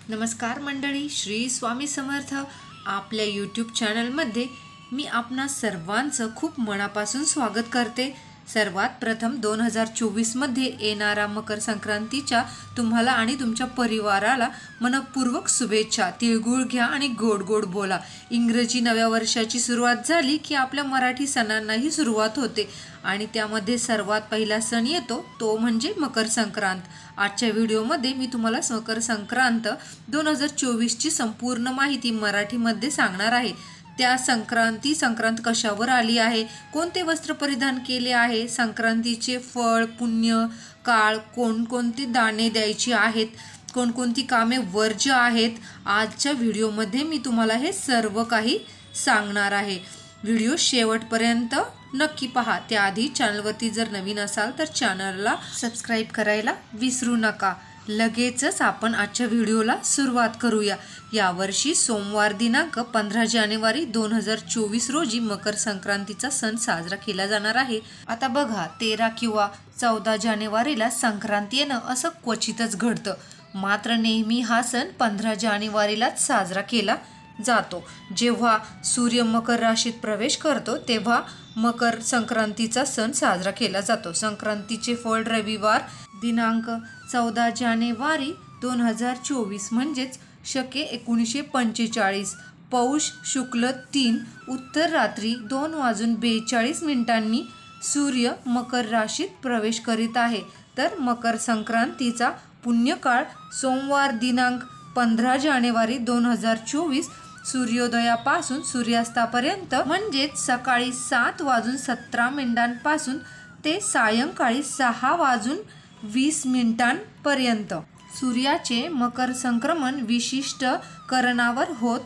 नमस्कार मंडळी, श्री स्वामी समर्थ. आपल्या यूट्यूब चॅनलमध्ये मी आपणा सर्वांचं खूप मनापासून स्वागत करते. सर्वात प्रथम 2024मध्ये येणारा मकर संक्रांतीच्या तुम्हाला आणि तुमच्या परिवाराला मनपूर्वक शुभेच्छा. तिळगुळ घ्या आणि गोड गोड बोला. इंग्रजी नव्या वर्षाची सुरुवात झाली की आपल्या मराठी सणांनाही सुरुवात होते आणि त्यामध्ये सर्वात पहिला सण येतो तो म्हणजे मकर संक्रांत. आजच्या व्हिडिओमध्ये मी तुम्हाला मकर संक्रांत 2024ची संपूर्ण माहिती मराठीमध्ये सांगणार आहे. त्या संक्रांत कशावर आली आहे, कोणते वस्त्र परिधान केले आहे, संक्रांतीचे फळ, पुण्य, काळ, कोणकोणती दाणे द्यायची आहेत, कोणकोणती कामे वर्ज्य आहेत. आजच्या व्हिडिओमध्ये मी तुम्हाला हे सर्व काही सांगणार आहे. व्हिडिओ शेवटपर्यंत नक्की पहा. त्याआधी चॅनलवरती जर नवीन असाल तर चॅनलला सबस्क्राईब करायला विसरू नका. लगेचच आपण आजच्या व्हिडिओला सुरुवात करूया. यावर्षी सोमवार दिनांक 15 जानेवारी 2024 रोजी मकर संक्रांतीचा सण साजरा केला जाणार आहे. आता बघा, 13 किंवा 14 जानेवारीला संक्रांती येणं असं क्वचितच घडतं. मात्र नेहमी हा सण 15 जानेवारीलाच साजरा केला जातो. जेव्हा सूर्य मकर राशीत प्रवेश करतो तेव्हा मकर संक्रांतीचा सण साजरा केला जातो. संक्रांतीचे फळ रविवार दिनांक 14 जानेवारी 2024 म्हणजेच शके 1945 पौष शुक्ल 3 उत्तर रात्री 2:42 सूर्य मकर राशीत प्रवेश करीत आहे. तर मकर संक्रांतीचा पुण्यकाळ सोमवार दिनांक 15 जानेवारी 2024 सूर्योदयापासून सूर्यास्तापर्यंत म्हणजेच सकाळी 7:17 ते सायंकाळी 6:20 सूर्याचे मकर संक्रमण विशिष्ट करणावर होत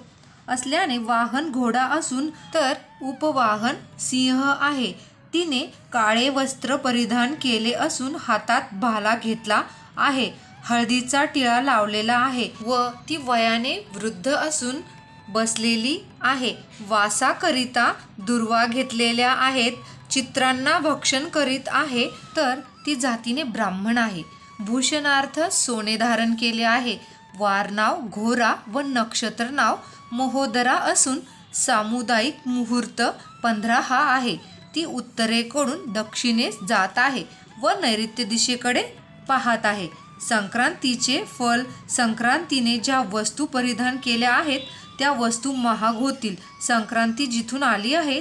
असल्याने वाहन घोडा असून तर उपवाहन सिंह आहे. तिने काळे वस्त्र परिधान केले असून हातात भाला घेतला आहे. हळदीचा टिळा लावलेला आहे व ती वयाने वृद्ध असून बसलेली आहे. वासाकरिता दुर्वा घेतलेल्या आहेत. चित्रांना भक्षण करीत आहे तर ती जातीने ब्राह्मण आहे. भूषणार्थ सोने धारण केले आहे. वार नाव घोरा व नक्षत्र नाव महोदरा असून सामुदायिक मुहूर्त 15 हा आहे. ती उत्तरेकडून दक्षिणेस जात आहे व नैऋत्य दिशेकडे पाहत आहे. संक्रांतीचे फल. संक्रांतीने ज्या वस्तू परिधान केल्या आहेत त्या वस्तू महाग होतील. संक्रांती जिथून आली आहे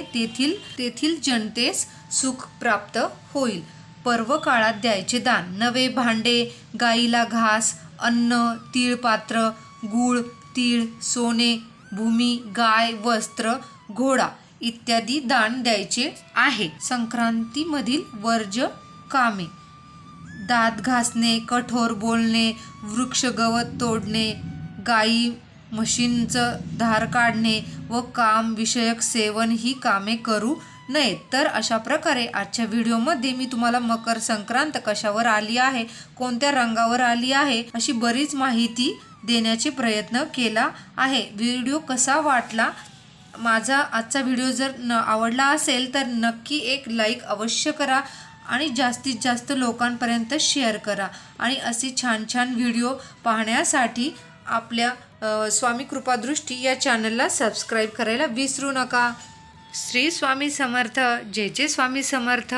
तेथील जनतेस सुख प्राप्त होईल. पर्व काळात द्यायचे दान. नवे भांडे, गाईला घास, अन्न, तीळपात्र, गूळ, तीळ, सोने, भूमी, गाय, वस्त्र, घोडा इत्यादी दान द्यायचे आहे. संक्रांतीमधील वर्ज्य कामे. दात घासणे, कठोर बोलणे, वृक्ष गवत तोडणे, गाई म्हशींचं धार काढणे व काम विषयक सेवन ही कामे करू नयेत. तर अशा प्रकारे आजच्या व्हिडिओमध्ये मी तुम्हाला मकर संक्रांत कशावर आली आहे, कोणत्या रंगावर आली आहे अशी बरीच माहिती देण्याचे प्रयत्न केला आहे. व्हिडिओ कसा वाटला? माझा आजचा व्हिडिओ जर आवडला असेल तर नक्की एक लाईक अवश्य करा आणि जास्तीत जास्त लोकांपर्यंत शेअर करा. आणि असे छान छान व्हिडिओ पाहण्यासाठी आपल्या स्वामी कृपादृष्टी या चॅनलला सबस्क्राईब करायला विसरू नका. श्री स्वामी समर्थ. जय जय स्वामी समर्थ.